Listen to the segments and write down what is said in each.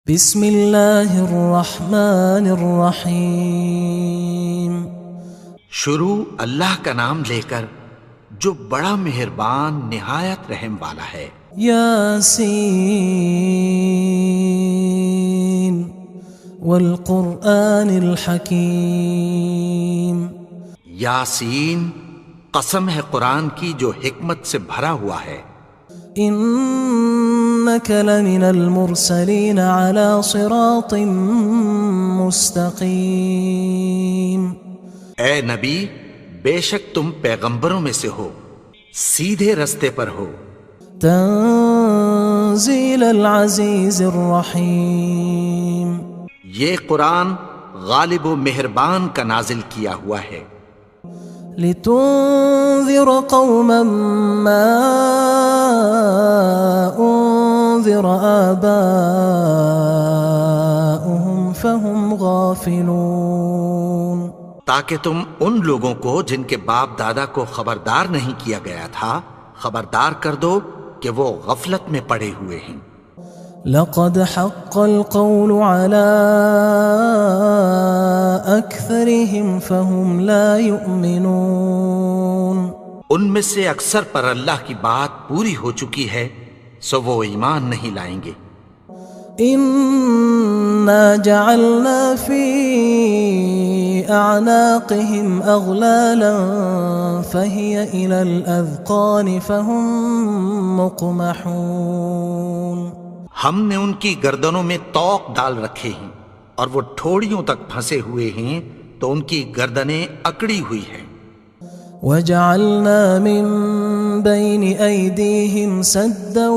بسم اللہ الرحمن الرحیم۔ شروع اللہ کا نام لے کر جو بڑا مہربان نہایت رحم والا ہے۔ یاسین والقرآن الحکیم۔ یاسین، قسم ہے قرآن کی جو حکمت سے بھرا ہوا ہے۔ انک لمن المرسلین علی صراط مستقیم۔ اے نبی، بے شک تم پیغمبروں میں سے ہو، سیدھے رستے پر ہو۔ تنزیل العزیز الرحیم۔ یہ قرآن غالب و مہربان کا نازل کیا ہوا ہے۔ لتنذر قوما ما انذر آباؤهم فهم غافلون۔ تاکہ تم ان لوگوں کو جن کے باپ دادا کو خبردار نہیں کیا گیا تھا خبردار کر دو کہ وہ غفلت میں پڑے ہوئے ہیں۔ لقد حق القول على أكثرهم فهم لا يؤمنون۔ ان میں سے اکثر پر اللہ کی بات پوری ہو چکی ہے سو وہ ایمان نہیں لائیں گے۔ إنا جعلنا في أعناقهم أغلالا فهي إلى الأذقان فهم مقمحون۔ ہم نے ان کی گردنوں میں طوق ڈال رکھے ہیں اور وہ ٹھوڑیوں تک پھنسے ہوئے ہیں تو ان کی گردنیں اکڑی ہوئی ہیں۔ وجعلنا من بين أيديهم سدا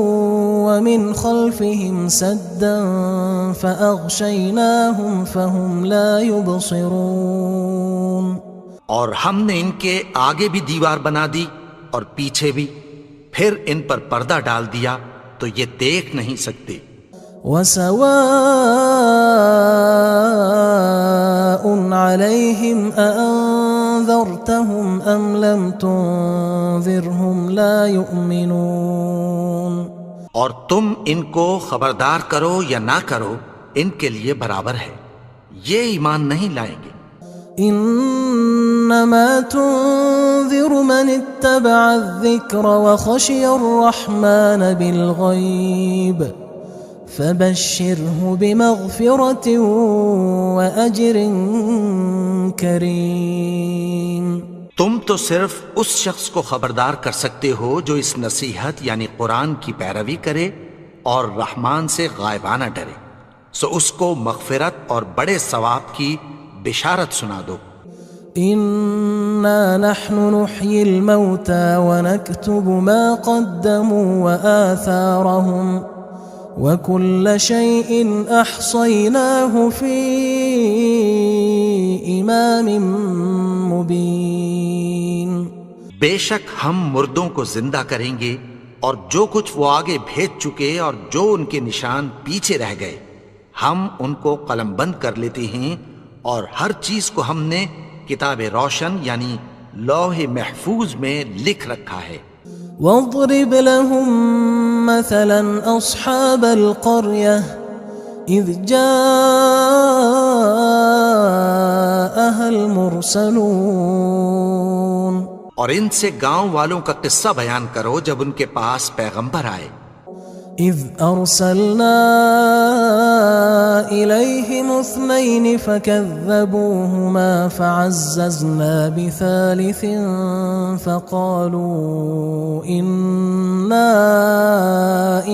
ومن خلفهم سدا فأغشيناهم فهم لا يبصرون۔ اور ہم نے ان کے آگے بھی دیوار بنا دی اور پیچھے بھی، پھر ان پر پردہ ڈال دیا تو یہ دیکھ نہیں سکتے۔ وسواء عليهم أأنذرتهم أم لم تنذرهم لا يؤمنون۔ اور تم ان کو خبردار کرو یا نہ کرو ان کے لیے برابر ہے، یہ ایمان نہیں لائیں گے۔ انما تنذر من اتبع الذکر وخشی الرحمن بالغیب فبشرہ بمغفرۃ واجر کریم۔ تم تو صرف اس شخص کو خبردار کر سکتے ہو جو اس نصیحت یعنی قرآن کی پیروی کرے اور رحمان سے غائبانہ ڈرے، سو اس کو مغفرت اور بڑے ثواب کی بشارت سنا دو۔ انا نحن نحيي الموتى ونكتب ما قدموا وآثارهم وكل شيء احصيناه في امام مبين۔ بے شک ہم مردوں کو زندہ کریں گے اور جو کچھ وہ آگے بھیج چکے اور جو ان کے نشان پیچھے رہ گئے ہم ان کو قلم بند کر لیتے ہیں، اور ہر چیز کو ہم نے کتاب روشن یعنی لوح محفوظ میں لکھ رکھا ہے۔ واضرب لهم مثلا اصحاب القرية اذ جاءها المرسلون۔ اور ان سے گاؤں والوں کا قصہ بیان کرو جب ان کے پاس پیغمبر آئے۔ اذ ارسلنا الیہم اثنین فکذبوہما فعززنا بثالث فقالوا انا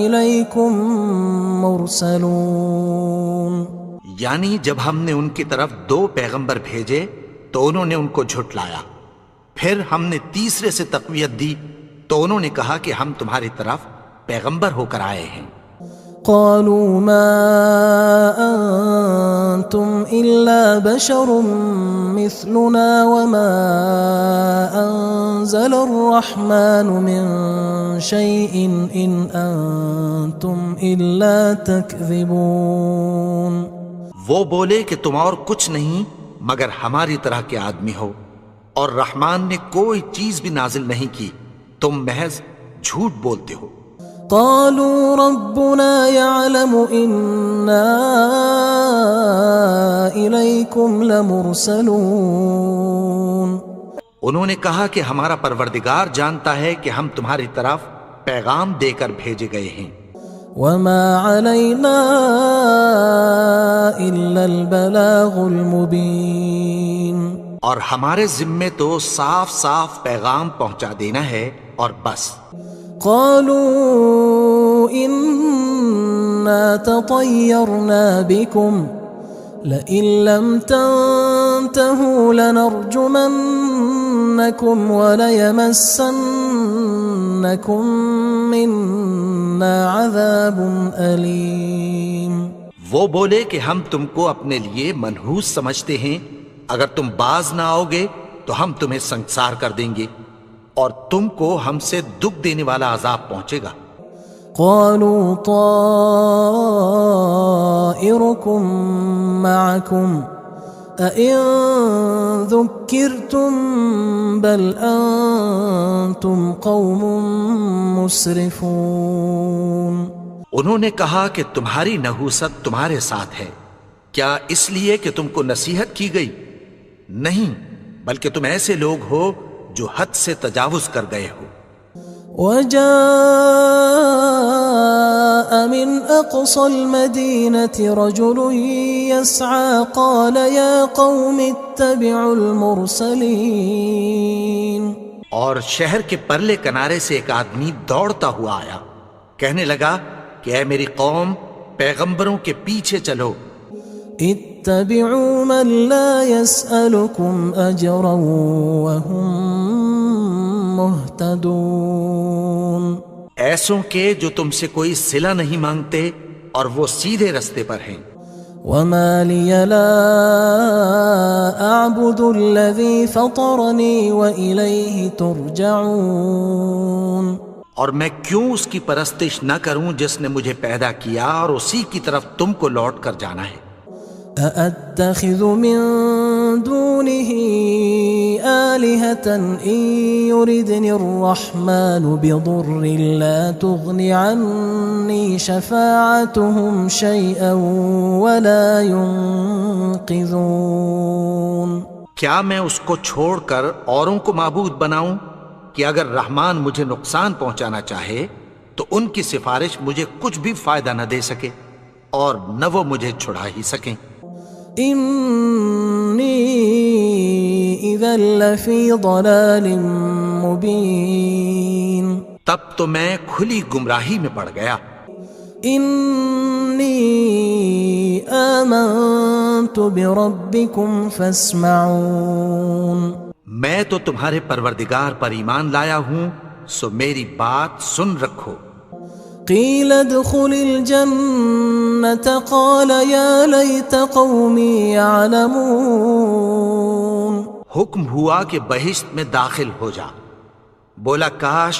الیکم مرسلون۔ یعنی جب ہم نے ان کی طرف 2 پیغمبر بھیجے تو انہوں نے ان کو جھٹلایا، پھر ہم نے تیسرے سے تقویت دی تو انہوں نے کہا کہ ہم تمہاری طرف پیغمبر ہو کر آئے ہیں۔ قالوا ما انتم الا بشر مثلنا وما انزل الرحمن من شيء ان انتم الا تكذبون۔ وہ بولے کہ تم اور کچھ نہیں مگر ہماری طرح کے آدمی ہو، اور رحمان نے کوئی چیز بھی نازل نہیں کی، تم محض جھوٹ بولتے ہو۔ قالوا ربنا يعلم إنا إليكم لمرسلون. انہوں نے کہا کہ ہمارا پروردگار جانتا ہے کہ ہم تمہاری طرف پیغام دے کر بھیجے گئے ہیں. وما علينا إلا البلاغ المبين. اور ہمارے ذمے تو صاف صاف پیغام پہنچا دینا ہے اور بس. قالوا إنا تطيرنا بكم لئن لم تنتهوا لنرجمنكم وليمسنكم منا عذاب أليم. وہ بولے کہ ہم تم کو اپنے لیے منحوس سمجھتے ہیں، اگر تم باز نہ آؤ گے تو ہم تمہیں سنگسار کر دیں گے اور تم کو ہم سے دکھ دینے والا عذاب پہنچے گا. قالوا طائركم معكم أئن ذكرتم بل أنتم قوم مسرفون. انہوں نے کہا کہ تمہاری نحوست تمہارے ساتھ ہے، کیا اس لیے کہ تم کو نصیحت کی گئی؟ نہیں، بلکہ تم ایسے لوگ ہو جو حد سے تجاوز کر گئے ہو. وجاء من أقصى المدينة رجل يسعى قال يا قوم اتبعوا المرسلين. اور شہر کے پرلے کنارے سے ایک آدمی دوڑتا ہوا آیا، کہنے لگا کہ اے میری قوم، پیغمبروں کے پیچھے چلو. اتبعوا من لا يسألكم أجرا وهم مهتدون. ایسوں کے جو تم سے کوئی صلہ نہیں مانگتے اور وہ سیدھے رستے پر ہیں. وما لي لا أعبد الذي فطرني وإليه ترجعون. اور میں کیوں اس کی پرستش نہ کروں جس نے مجھے پیدا کیا اور اسی کی طرف تم کو لوٹ کر جانا ہے. أأتخذ من دونه آلهة إن يردني الرحمن بضر لا تغن عني شفاعتهم شيئا ولا ينقذون. کیا میں اس کو چھوڑ کر اوروں کو معبود بناؤں کہ اگر رحمان مجھے نقصان پہنچانا چاہے تو ان کی سفارش مجھے کچھ بھی فائدہ نہ دے سکے اور نہ وہ مجھے چھڑا ہی سکیں. إني إذا لفي ضلال مبين. تب تو میں کھلی گمراہی میں پڑ گیا. إني آمنت بربكم فاسمعون. میں تو تمہارے پروردگار پر ایمان لایا ہوں، سو میری بات سن رکھو. قيل ادخل الجنة قال يا ليت قومي يعلمون. حکم ہوا کہ بہشت میں داخل ہو جا. بولا کاش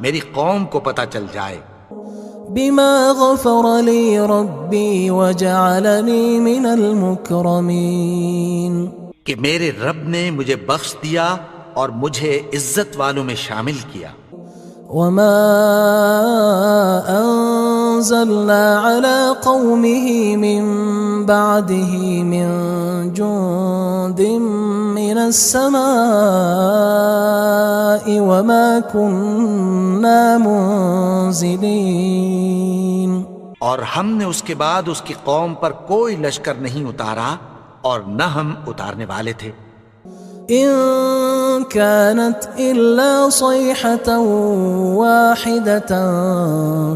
میری قوم کو پتہ چل جائے. بما غفر لي ربي وجعلني من المكرمين. کہ میرے رب نے مجھے بخش دیا اور مجھے عزت والوں میں شامل کیا. وما أنزلنا على قومه من بعده من جند من السماء وما كنا منزلين. اور ہم نے اس کے بعد اس کی قوم پر کوئی لشکر نہیں اتارا اور نہ ہم اتارنے والے تھے. إن كانت إلا صيحة واحدة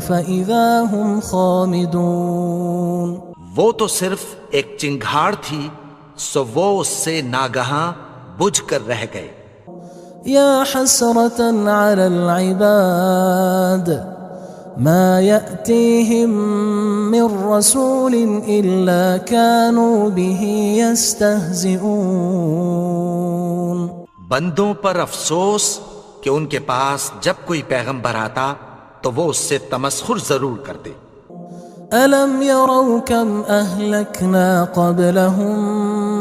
فإذا هم خامدون. وہ تو صرف ایک چنگھاڑ تھی، سو وہ اس سے ناگہاں بجھ کر رہ گئے. يا حسرة على العباد ما يأتيهم من رسول إلا كانوا به يستهزئون. بندوں پر افسوس کہ ان کے پاس جب کوئی پیغمبر آتا تو وہ اس سے تمسخر ضرور کرتے. ألم يروا كم أهلكنا قبلهم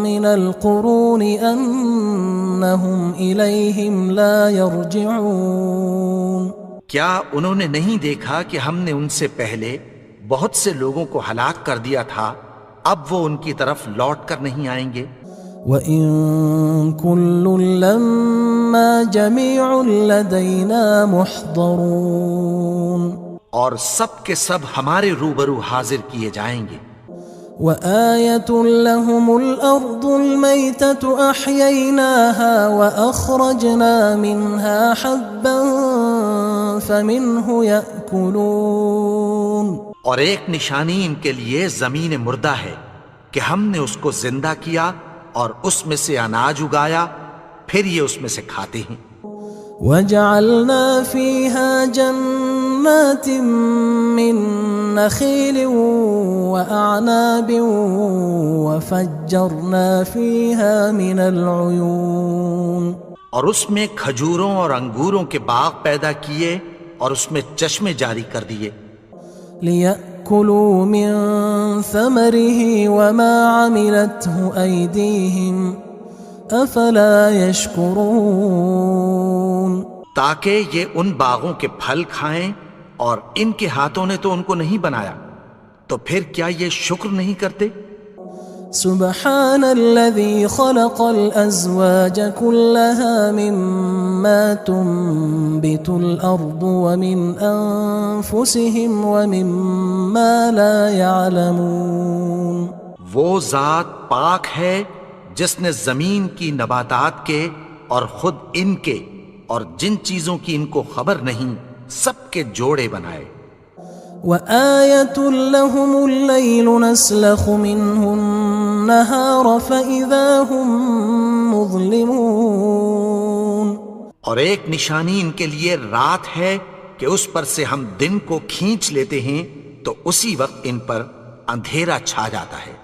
من القرون أنهم إليهم لا يرجعون. کیا انہوں نے نہیں دیکھا کہ ہم نے ان سے پہلے بہت سے لوگوں کو ہلاک کر دیا تھا، اب وہ ان کی طرف لوٹ کر نہیں آئیں گے؟ وَإِن كُلٌّ لَمَّا جَمِيعٌ لَدَيْنَا مُحْضَرُونَ، اور سب کے سب ہمارے روبرو حاضر کیے جائیں گے۔ وَآيَةٌ لَهُمُ الْأَرْضُ الْمَيْتَةُ أَحْيَيْنَاهَا وَأَخْرَجْنَا مِنْهَا حَبًّا فَمِنْهُ يَأْكُلُونَ، اور ایک نشانی ان کے لیے زمین مردہ ہے کہ ہم نے اس کو زندہ کیا اور اس میں سے اناج اگایا، پھر یہ اس میں سے کھاتے ہیں۔ وَجَعَلْنَا فِيهَا جَنَّاتٍ مِّن نَخِيلٍ وَأَعْنَابٍ وَفَجَّرْنَا فِيهَا مِنَ الْعُيُونِ، اور اس میں کھجوروں اور انگوروں کے باغ پیدا کیے اور اس میں چشمے جاری کر دیے، لِيَأْكُلُوا مِن ثَمَرِهِ وَمَا عَمِلَتْهُ أَيْدِيهِمْ أَفَلَا يَشْكُرُونَ، تاکہ یہ ان باغوں کے پھل کھائیں، اور ان کے ہاتھوں نے تو ان کو نہیں بنایا، تو پھر کیا یہ شکر نہیں کرتے؟ سبحان الذي خلق الأزواج كلها مما تنبت الأرض ومن أنفسهم ومما لا يعلمون، وہ ذات پاک ہے جس نے زمین کی نباتات کے اور خود ان کے اور جن چیزوں کی ان کو خبر نہیں سب کے جوڑے بنائے۔ وآية لهم الليل نسلخ منه النهار فإذا هم مظلمون، اور ایک نشانی ان کے لیے رات ہے کہ اس پر سے ہم دن کو کھینچ لیتے ہیں تو اسی وقت ان پر اندھیرا چھا جاتا ہے۔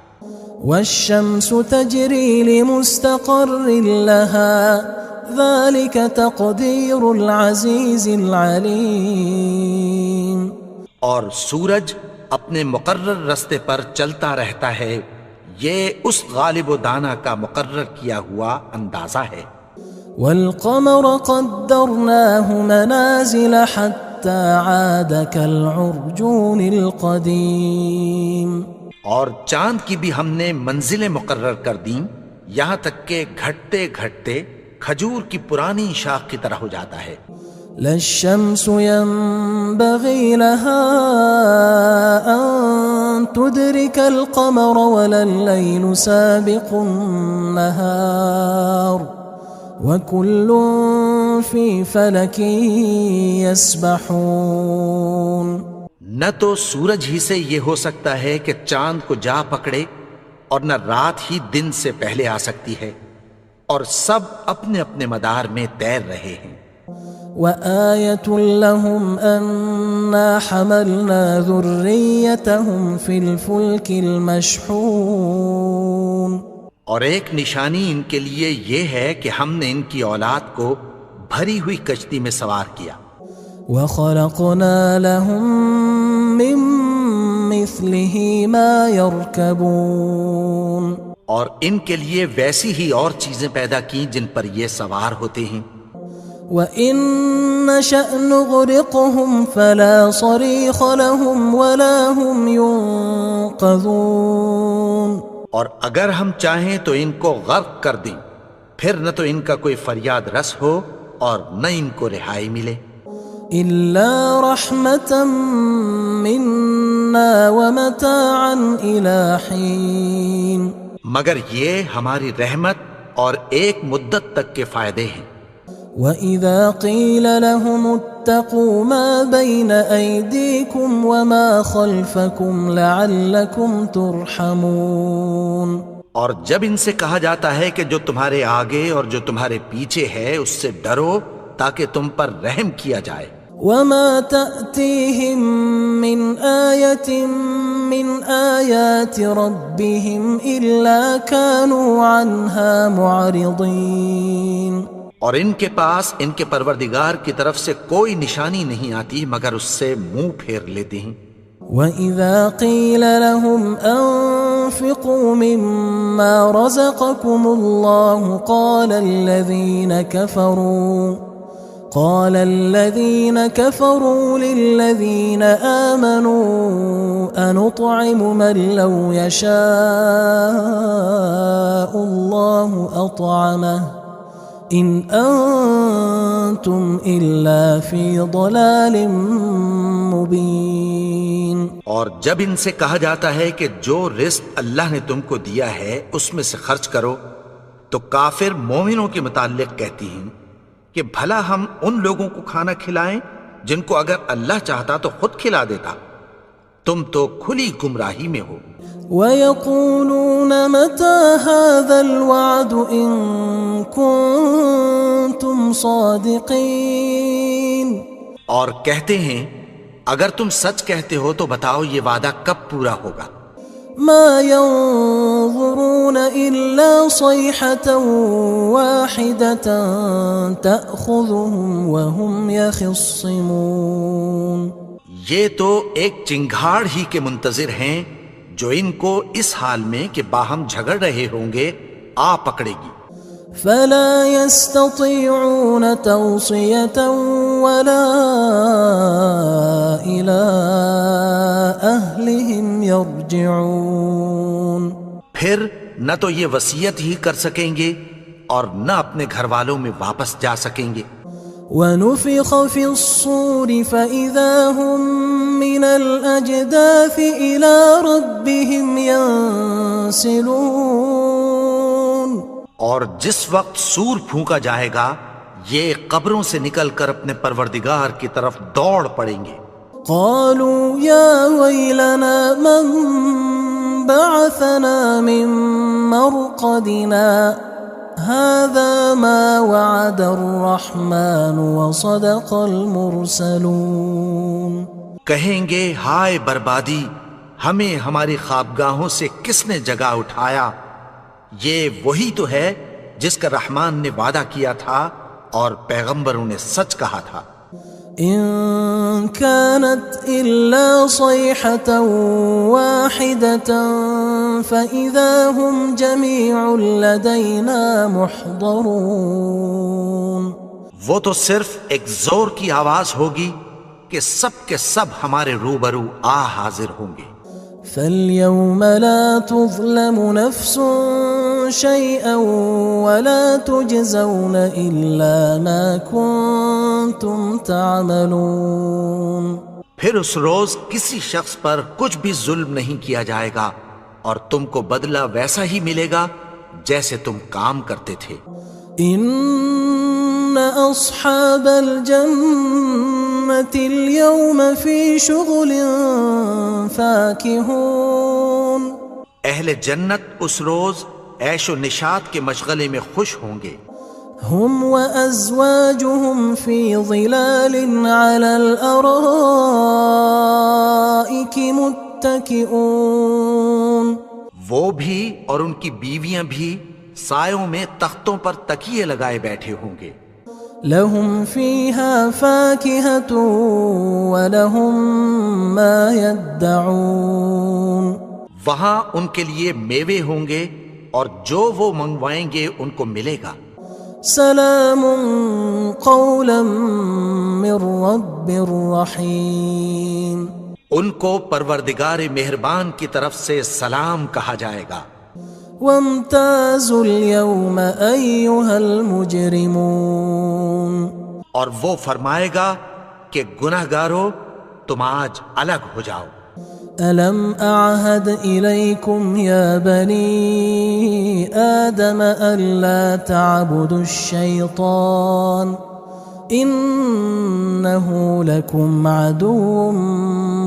والشمس تجري لمستقر لها ذلك تقدير العزيز العليم، اور سورج اپنے مقرر رستے پر چلتا رہتا ہے، یہ اس غالب و دانا کا مقرر کیا ہوا اندازہ ہے۔ والقمر قدرناه منازل حتى عاد كالعرجون القديم، اور چاند کی بھی ہم نے منزلیں مقرر کر دیں، یہاں تک کہ گھٹتے گھٹتے کھجور کی پرانی شاخ کی طرح ہو جاتا ہے۔ لا الشمس ينبغي لها أن تدرك القمر ولا الليل سابق النهار وكل في فلك يسبحون، نہ تو سورج ہی سے یہ ہو سکتا ہے کہ چاند کو جا پکڑے، اور نہ رات ہی دن سے پہلے آ سکتی ہے، اور سب اپنے اپنے مدار میں تیر رہے ہیں۔ وآية لهم أنا حملنا ذريتهم في الفلك المشحون، اور ایک نشانی ان کے لیے یہ ہے کہ ہم نے ان کی اولاد کو بھری ہوئی کشتی میں سوار کیا۔ وخلقنا لهم من مثله ما يركبون، اور ان کے لیے ویسی ہی اور چیزیں پیدا کی جن پر یہ سوار ہوتے ہیں۔ وَإِن نَّشَأْ نُغْرِقْهُمْ فَلَا صَرِيخَ لَهُمْ وَلَا هُمْ يُنقَذُونَ، اور اگر ہم چاہیں تو ان کو غرق کر دیں، پھر نہ تو ان کا کوئی فریاد رس ہو اور نہ ان کو رہائی ملے۔ إِلَّا رَحْمَةً مِنَّا وَمَتَاعًا إِلَى حِينٍ، مگر یہ ہماری رحمت اور ایک مدت تک کے فائدے ہیں۔ وَإِذَا قِيلَ لَهُمُ اتَّقُوا مَا بَيْنَ أَيْدِيكُمْ وَمَا خَلْفَكُمْ لَعَلَّكُمْ تُرْحَمُونَ، اور جب ان سے کہا جاتا ہے کہ جو تمہارے آگے اور جو تمہارے پیچھے ہے اس سے ڈرو تاکہ تم پر رحم کیا جائے۔ وَمَا تَأْتِيهِم مِّنْ آيَةٍ مِّنْ آيَاتِ رَبِّهِمْ إِلَّا كَانُوا عَنْهَا مُعْرِضِينَ، اور ان کے پاس ان کے پروردگار کی طرف سے کوئی نشانی نہیں آتی مگر اس سے منہ پھیر لیتے ہیں۔ وَإِذَا قِيلَ لَهُمْ أَنفِقُوا مِمَّا رَزَقَكُمُ اللَّهُ قال الذين كفروا للذين آمنوا أنطعم من لو يشاء الله أطعمه إن أنتم إلا في ضلال مبين. اور جب ان سے کہا جاتا ہے کہ جو رزق اللہ نے تم کو دیا ہے اس میں سے خرچ کرو، تو کافر مومنوں کے متعلق کہتی ہیں کہ بھلا ہم ان لوگوں کو کھانا کھلائیں جن کو اگر اللہ چاہتا تو خود کھلا دیتا. تم تو کھلی گمراہی میں ہو. وَيَقُولُونَ مَتَى هَذَا الْوَعْدُ إِن كُنتُمْ صَادِقِينَ. اور کہتے ہیں اگر تم سچ کہتے ہو تو بتاؤ یہ وعدہ کب پورا ہوگا. مَا يَنظُرُونَ إِلَّا صَيْحَةً وَاحِدَةً تَأْخُذُهُمْ وَهُمْ يَخِصِّمُونَ. یہ تو ایک چنگھاڑ ہی کے منتظر ہیں جو ان کو اس حال میں کہ باہم جھگڑ رہے ہوں گے آ پکڑے گی. فلا يستطيعون توصية ولا إلى أهلهم يرجعون. پھر نہ تو یہ وصیت ہی کر سکیں گے اور نہ اپنے گھر والوں میں واپس جا سکیں گے. ونفخ في الصور فإذا هم من الأجداث إلى ربهم ينسلون. اور جس وقت سور پھونکا جائے گا یہ قبروں سے نکل کر اپنے پروردگار کی طرف دوڑ پڑیں گے. قالوا يا ويلنا من بعثنا من مرقدنا هذا ما وعد الرحمن وصدق المرسلون. کہیں گے ہائے بربادی، ہمیں ہماری خوابگاہوں سے کس نے جگا اٹھایا. یہ وہی تو ہے جس کا رحمان نے وعدہ کیا تھا اور پیغمبروں نے سچ کہا تھا. إن كانت إلا صيحة واحدة فإذا هم جميع لدينا محضرون. وہ تو صرف ایک زور کی آواز ہوگی کہ سب کے سب ہمارے روبرو آ حاضر ہوں گے. فاليوم لا تظلم نفس شيئا ولا تجزون إلا ما كنتم تعملون. پھر اس روز کسی شخص پر کچھ بھی ظلم نہیں کیا جائے گا اور تم کو بدلہ ویسا ہی ملے گا جیسے تم کام کرتے تھے. إن أصحاب الجنة اليوم في شغل فاكهون. اہل جنت اس روز عیش و نشاط کے مشغلے میں خوش ہوں گے. هم وأزواجهم في ظلال على الأرائك متكئون. وہ بھی اور ان کی بیویاں بھی سایوں میں تختوں پر تکیے لگائے بیٹھے ہوں گے. لهم فيها فاكهة ولهم ما يدعون. وہاں ان کے لیے میوے ہوں گے اور جو وہ منگوائیں گے ان کو ملے گا. سلام قولا من رب رحیم. ان کو پروردگار مہربان کی طرف سے سلام کہا جائے گا. وامتازوا اليوم أيها المجرمون. اور وہ فرمائے گا کہ گناہگارو تم آج الگ ہو جاؤ. ألم أعهد إليكم يا بني آدم ألا تعبدوا الشيطان إنه لكم عدو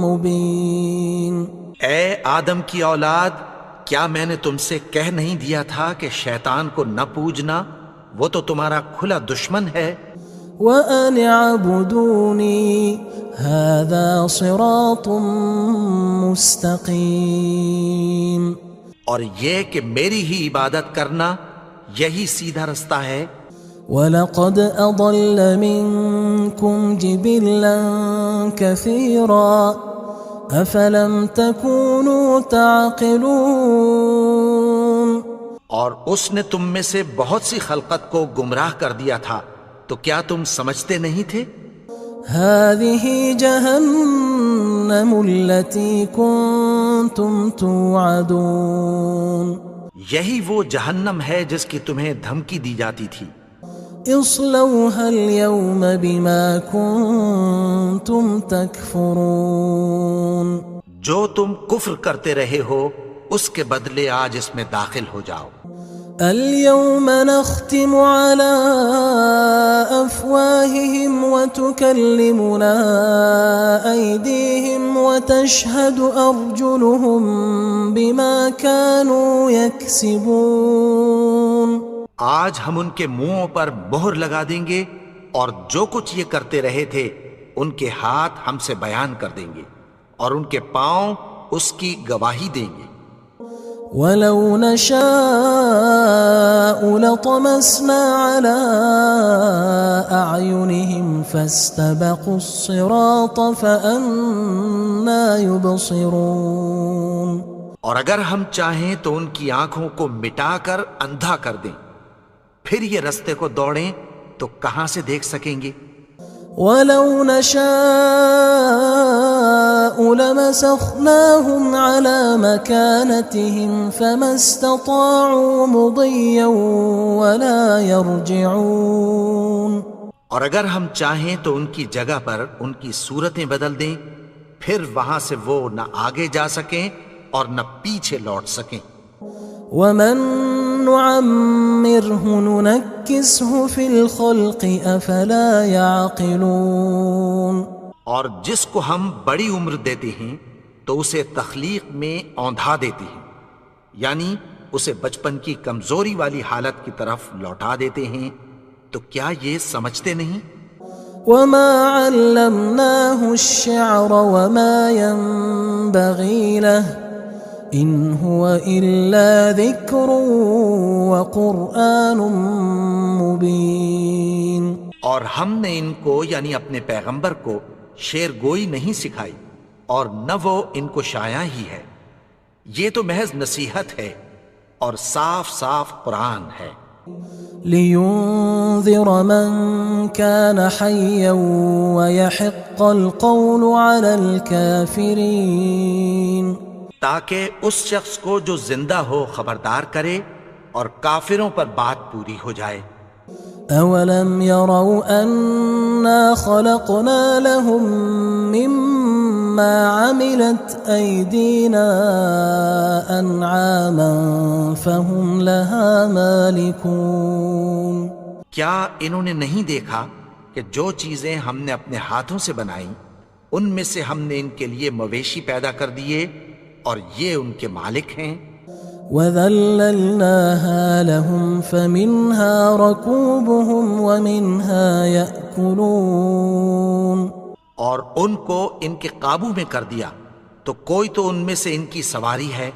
مبين. اے آدم کی اولاد، کیا میں نے تم سے کہہ نہیں دیا تھا کہ شیطان کو نہ پوجنا، وہ تو تمہارا کھلا دشمن ہے. وَأَنِ اعْبُدُونِي هَذَا صِرَاطٌ مُسْتَقِيمٌ. اور یہ کہ میری ہی عبادت کرنا یہی سیدھا رستہ ہے. وَلَقَدْ أَضَلَّ مِنْكُمْ جِبِلًّا كَثِيرًا أَفَلَمْ تَكُونُوا تَعْقِلُونَ. اور اس نے تم میں سے بہت سی خلقت کو گمراہ کر دیا تھا، تو کیا تم سمجھتے نہیں تھے؟ هذه جهنم التي كنتم توعدون یہی وہ جہنم ہے جس کی تمہیں دھمکی دی جاتی تھی۔ اصلوها اليوم بما كنتم تكفرون جو تم کفر کرتے رہے ہو اس کے بدلے آج اس میں داخل ہو جاؤ۔ اليوم نختم على أفواههم وتكلمنا أيديهم وتشهد أرجلهم بما كانوا يكسبون آج ہم ان کے منہوں پر مہر لگا دیں گے اور جو کچھ یہ کرتے رہے تھے ان کے ہاتھ ہم سے بیان کر دیں گے اور ان کے پاؤں اس کی گواہی دیں گے۔ وَلَوْ نَشَاءُ لَطَمَسْنَا عَلَىٰ أَعْيُنِهِمْ فَاسْتَبَقُوا الصِّرَاطَ فَأَنَّىٰ يُبْصِرُونَ اور اگر ہم چاہیں تو ان کی آنکھوں کو مٹا کر اندھا کر دیں، پھر یہ رستے کو دوڑیں تو کہاں سے دیکھ سکیں گے؟ وَلَوْ نَشَاءُ لَمَسَخْنَاهُمْ عَلَىٰ مَكَانَتِهِمْ فَمَا اسْتَطَاعُوا مُضِيًّا وَلَا يَرْجِعُونَ اور اگر ہم چاہیں تو ان کی جگہ پر ان کی صورتیں بدل دیں، پھر وہاں سے وہ نہ آگے جا سکیں اور نہ پیچھے لوٹ سکیں۔ وَمَن نُعَمِّرْهُ نُنَكِّسْهُ فِي الْخَلْقِ أَفَلَا يَعْقِلُونَ اور جس کو ہم بڑی عمر دیتے ہیں تو اسے تخلیق میں اوندھا دیتے ہیں، یعنی اسے بچپن کی کمزوری والی حالت کی طرف لوٹا دیتے ہیں، تو کیا یہ سمجھتے نہیں؟ وَمَا عَلَّمْنَاهُ الشِّعْرَ وَمَا يَنبَغِي لَهُ إِنْ هُوَ إِلَّا ذِكْرٌ وَقُرْآنٌ مُبِينٌ اور ہم نے ان کو یعنی اپنے پیغمبر کو شعر گوئی نہیں سکھائی اور نہ وہ ان کو شایع ہی ہے، یہ تو محض نصیحت ہے اور صاف صاف قرآن ہے۔ لِيُنذِرَ مَن كَانَ حَيًّا وَيَحِقَّ الْقَوْلُ عَلَى الْكَافِرِينَ تاکہ اس شخص کو جو زندہ ہو خبردار کرے اور کافروں پر بات پوری ہو جائے۔ أَوَلَمْ يَرَوْا أَنَّا خَلَقْنَا لَهُم مِّمَّا عَمِلَتْ أَيْدِينَا أَنْعَامًا فَهُمْ لَهَا مَالِكُونَ کیا انہوں نے نہیں دیکھا کہ جو چیزیں ہم نے اپنے ہاتھوں سے بنائیں ان میں سے ہم نے ان کے لیے مویشی پیدا کر دیے اور یہ ان کے مالک ہیں۔ وَذَلَّلْنَاهَا لَهُمْ فَمِنْهَا رَكُوبُهُمْ وَمِنْهَا يَأْكُلُونَ اور ان کو ان کے قابو میں کر دیا تو کوئی تو ان میں سے ان کی سواری ہے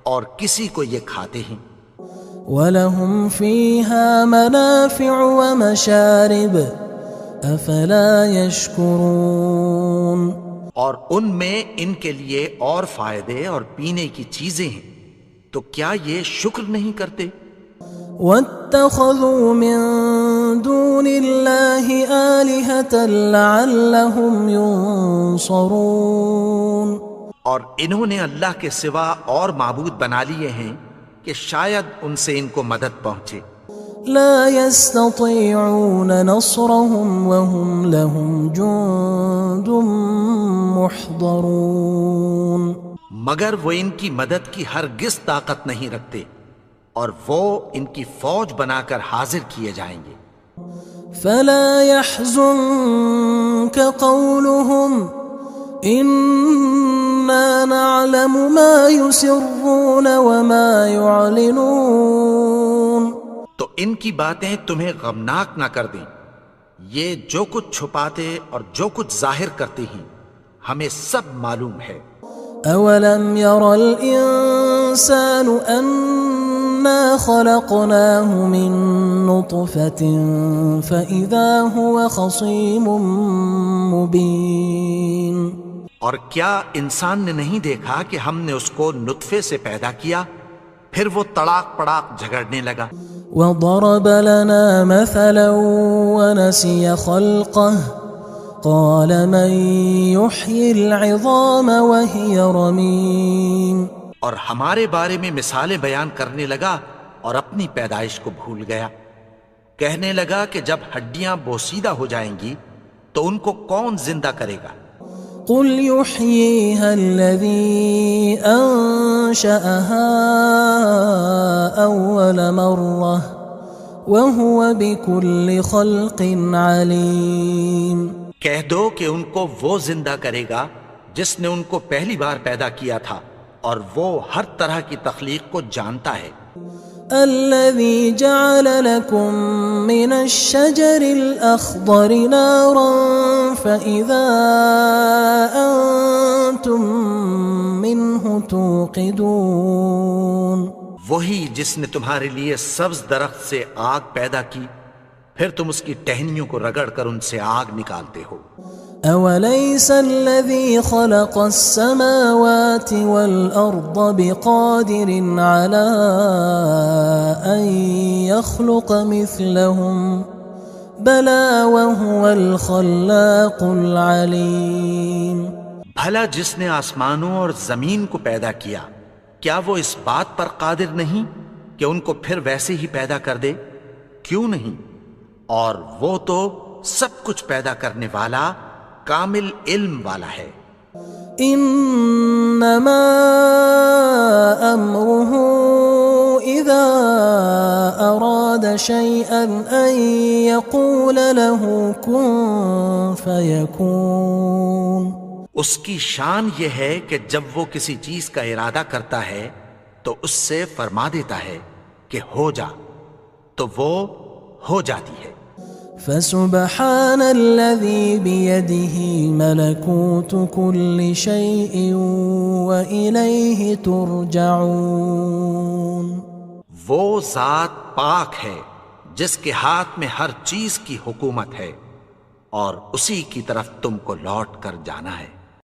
اور کسی کو یہ کھاتے ہیں۔ وَلَهُمْ فِيهَا مَنَافِعُ وَمَشَارِبُ أَفَلَا يَشْكُرُونَ اور ان میں ان کے لیے اور فائدے اور پینے کی چیزیں ہیں، تو کیا یہ شکر نہیں کرتے؟ وَاتَّخَذُوا مِن دُونِ اللَّهِ آلِهَةً لَعَلَّهُمْ يُنصَرُونَ اور انہوں نے اللہ کے سوا اور معبود بنا لیے ہیں کہ شاید ان سے ان کو مدد پہنچے۔ لا يستطيعون نصرهم وهم لهم جند محضرون مگر وہ ان کی مدد کی ہرگز طاقت نہیں رکھتے اور وہ ان کی فوج بنا کر حاضر کیے جائیں گے۔ فلا يحزنك قولهم إنا نعلم ما يسرون وما يعلنون تو ان کی باتیں تمہیں غمناک نہ کر دیں، یہ جو کچھ چھپاتے اور جو کچھ ظاہر کرتے ہیں ہمیں سب معلوم ہے۔ أولم ير الإنسان أنا خلقناه من نطفة فإذا هو خصيم مبين اور کیا انسان نے نہیں دیکھا کہ ہم نے اس کو نطفے سے پیدا کیا، پھر وہ تڑاک پڑاک جھگڑنے لگا۔ وضرب لنا مثلا ونسي خلقه قال من يحيي العظام وهي رميم اور ہمارے بارے میں مثالیں بیان کرنے لگا اور اپنی پیدائش کو بھول گیا۔ کہنے لگا کہ جب ہڈیاں بوسیدہ ہو جائیں گی تو ان کو کون زندہ کرے گا؟ قل يحييها الذي أنشأها أول مرة وهو بكل خلق عليم۔ کہہ دو کہ ان کو وہ زندہ کرے گا جس نے ان کو پہلی بار پیدا کیا تھا اور وہ ہر طرح کی تخلیق کو جانتا ہے۔ الذي جعل لكم من الشجر الأخضر نارا فإذا أنتم منه توقدون۔ وہی جس نے تمہارے لیے سبز درخت سے آگ پیدا کی، پھر تم اس کی ٹہنیوں کو رگڑ کر ان سے آگ نکالتے ہو۔ أوليس الذي خلق السماوات والأرض بقادر على أن يخلق مثلهم بلى وهو الخلاق العليم۔ بھلا جس نے آسمانوں اور زمین کو پیدا کیا، کیا وہ اس بات پر قادر نہیں کہ ان کو پھر ویسے ہی پیدا کر دے؟ کیوں نہیں؟ اور وہ تو سب کچھ پیدا کرنے والا، کامل علم والا ہے۔ انما امره اذا اراد شيئا ان يقول له كن فيكون۔ اس کی شان یہ ہے کہ جب وہ کسی چیز کا ارادہ کرتا ہے تو اس سے فرما دیتا ہے کہ ہو جا، تو وہ ہو جاتی ہے۔ فسبحان الذي بيده ملكوت كل شيء وإليه ترجعون۔ وہ ذات پاک ہے جس کے ہاتھ میں ہر چیز کی حکومت ہے اور اسی کی طرف تم کو لوٹ کر جانا ہے۔